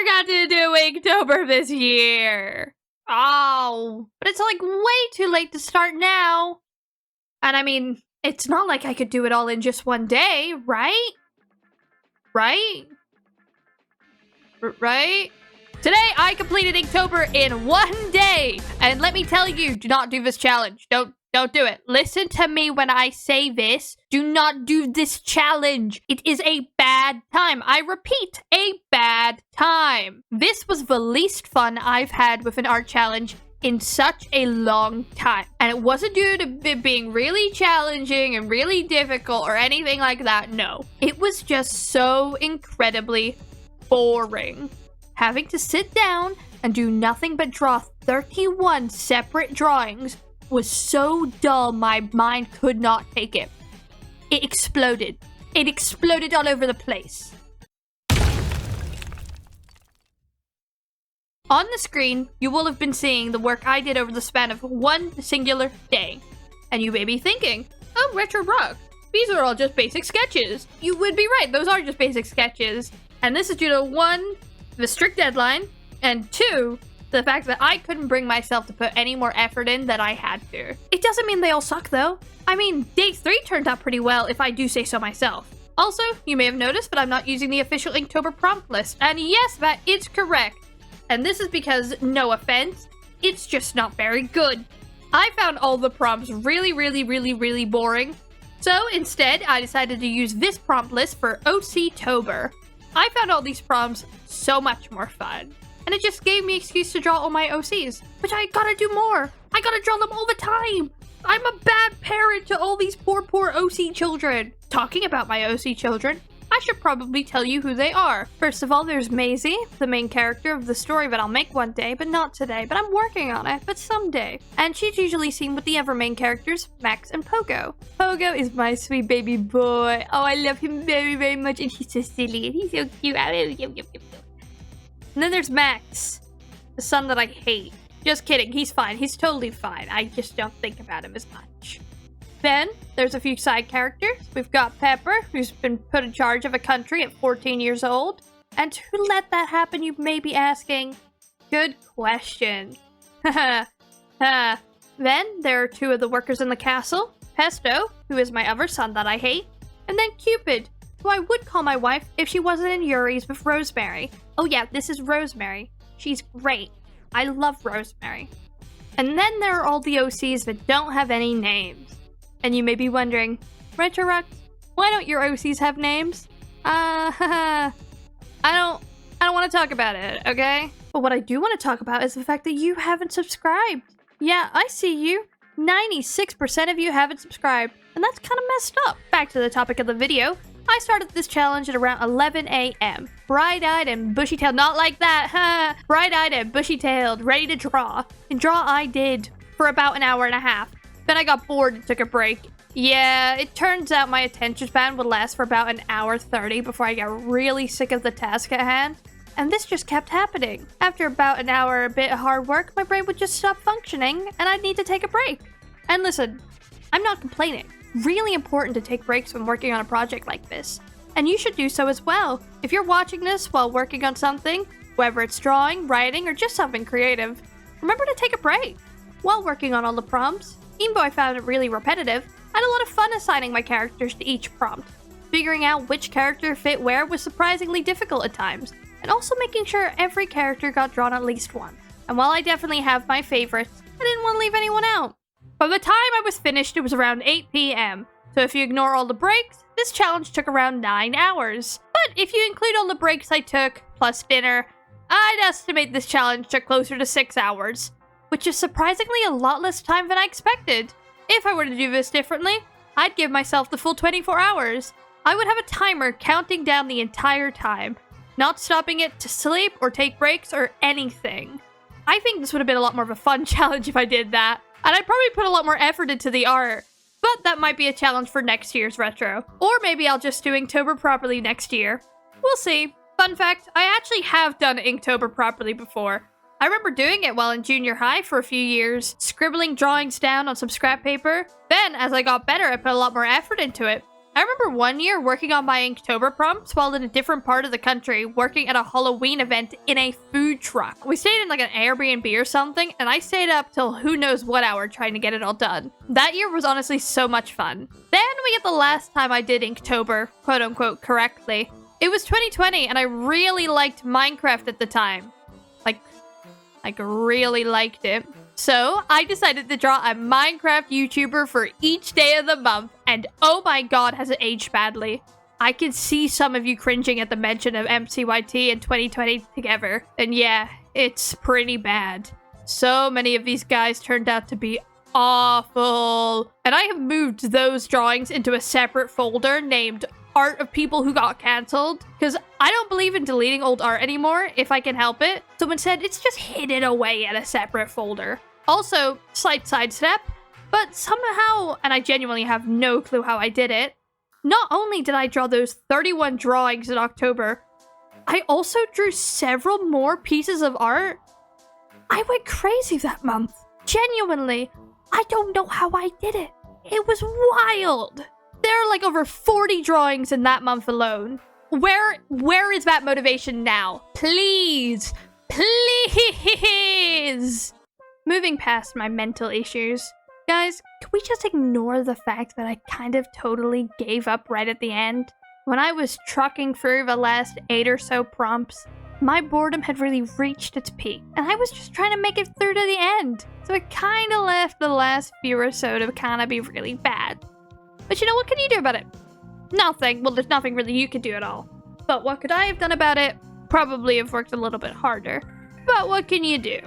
forgot to do Inktober this year. Oh, but it's like way too late to start now. And I mean, it's not like I could do it all in just one day, right? Right? Right? Today, I completed Inktober in 1 day. And let me tell you, do not do this challenge. Don't do it. Listen to me when I say this. Do not do this challenge. It is a bad time. I repeat, a bad time. This was the least fun I've had with an art challenge in such a long time. And it wasn't due to it being really challenging and really difficult or anything like that. No. It was just so incredibly boring. Having to sit down and do nothing but draw 31 separate drawings was so dull my mind could not take it. It exploded. It exploded all over the place. On the screen, you will have been seeing the work I did over the span of one singular day. And you may be thinking, oh, Retro Rock, these are all just basic sketches. You would be right, those are just basic sketches. And this is due to 1, the strict deadline, and 2, the fact that I couldn't bring myself to put any more effort in than I had to. It doesn't mean they all suck though. I mean, day 3 turned out pretty well if I do say so myself. Also, you may have noticed that I'm not using the official Inktober prompt list, and yes, that is correct. And this is because, no offense, it's just not very good. I found all the prompts really boring. So instead, I decided to use this prompt list for OC-tober. I found all these prompts so much more fun. And it just gave me an excuse to draw all my OCs, which I gotta do more. I gotta draw them all the time. I'm a bad parent to all these poor OC children. Talking about my OC children, I should probably tell you who they are. First of all, there's Maisie, the main character of the story that I'll make one day, but not today. But I'm working on it, but someday. And she's usually seen with the other main characters, Max and Pogo. Pogo is my sweet baby boy. Oh, I love him very much, and he's so silly, and he's so cute. And then there's Max, the son that I hate. Just kidding, he's fine. He's totally fine. I just don't think about him as much. Then, there's a few side characters. We've got Pepper, who's been put in charge of a country at 14 years old. And who let that happen, you may be asking? Good question. Then, there are 2 of the workers in the castle. Pesto, who is my other son that I hate. And then Cupid, who I would call my wife if she wasn't in Yuri's with Rosemary. Oh yeah, this is Rosemary. She's great. I love Rosemary. And then there are all the OCs that don't have any names. And you may be wondering, Retrorux, why don't your OCs have names? I don't want to talk about it, okay? But what I do want to talk about is the fact that you haven't subscribed. Yeah, I see you. 96% of you haven't subscribed, and that's kind of messed up. Back to the topic of the video. I started this challenge at around 11 a.m. Bright-eyed and bushy-tailed, not like that, Bright-eyed and bushy-tailed, ready to draw. And draw I did for about an hour and a half. Then I got bored and took a break. Yeah, it turns out my attention span would last for about an hour 30 before I got really sick of the task at hand. And this just kept happening. After about an hour a bit of hard work, my brain would just stop functioning and I'd need to take a break. And listen, I'm not complaining. Really important to take breaks when working on a project like this. And you should do so as well. If you're watching this while working on something, whether it's drawing, writing, or just something creative, remember to take a break. While working on all the prompts, even though I found it really repetitive, I had a lot of fun assigning my characters to each prompt. Figuring out which character fit where was surprisingly difficult at times, and also making sure every character got drawn at least once. And while I definitely have my favorites, I didn't want to leave anyone out. By the time I was finished, it was around 8 p.m. So if you ignore all the breaks, this challenge took around 9 hours. But if you include all the breaks I took, plus dinner, I'd estimate this challenge took closer to 6 hours, which is surprisingly a lot less time than I expected. If I were to do this differently, I'd give myself the full 24 hours. I would have a timer counting down the entire time, not stopping it to sleep or take breaks or anything. I think this would have been a lot more of a fun challenge if I did that. And I'd probably put a lot more effort into the art. But that might be a challenge for next year's retro. Or maybe I'll just do Inktober properly next year. We'll see. Fun fact, I actually have done Inktober properly before. I remember doing it while in junior high for a few years, scribbling drawings down on some scrap paper. Then, as I got better, I put a lot more effort into it. I remember one year working on my Inktober prompts while in a different part of the country, working at a Halloween event in a food truck. We stayed in like an Airbnb or something, and I stayed up till who knows what hour trying to get it all done. That year was honestly so much fun. Then we get the last time I did Inktober, quote unquote, correctly. It was 2020, and I really liked Minecraft at the time. Like really liked it. So I decided to draw a Minecraft YouTuber for each day of the month, and oh my god, has it aged badly. I can see some of you cringing at the mention of MCYT and 2020 together, and yeah, it's pretty bad. So many of these guys turned out to be awful, and I have moved those drawings into a separate folder named Art of People Who Got Cancelled, because I don't believe in deleting old art anymore if I can help it. So instead, it's just hidden away in a separate folder. Also, slight sidestep, but somehow, and I genuinely have no clue how I did it, not only did I draw those 31 drawings in October, I also drew several more pieces of art. I went crazy that month. Genuinely, I don't know how I did it. It was wild. There are like over 40 drawings in that month alone. Where is that motivation now? Please, please. Moving past my mental issues, guys, can we just ignore the fact that I kind of totally gave up right at the end? When I was trucking through the last 8 or so prompts, my boredom had really reached its peak, and I was just trying to make it through to the end. So it kind of left the last few or so to kind of be really bad. But you know, what can you do about it? Nothing. Well, there's nothing really you can do at all. But what could I have done about it? Probably have worked a little bit harder. But what can you do?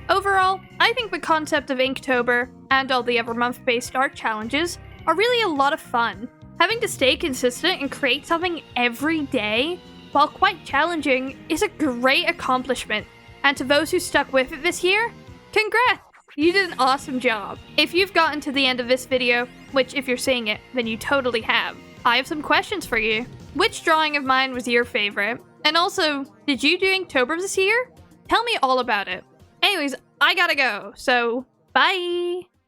Overall, I think the concept of Inktober and all the other month-based art challenges are really a lot of fun. Having to stay consistent and create something every day, while quite challenging, is a great accomplishment. And to those who stuck with it this year, congrats! You did an awesome job. If you've gotten to the end of this video, which if you're seeing it, then you totally have, I have some questions for you. Which drawing of mine was your favorite? And also, did you do Inktober this year? Tell me all about it. Anyways, I gotta go, so bye!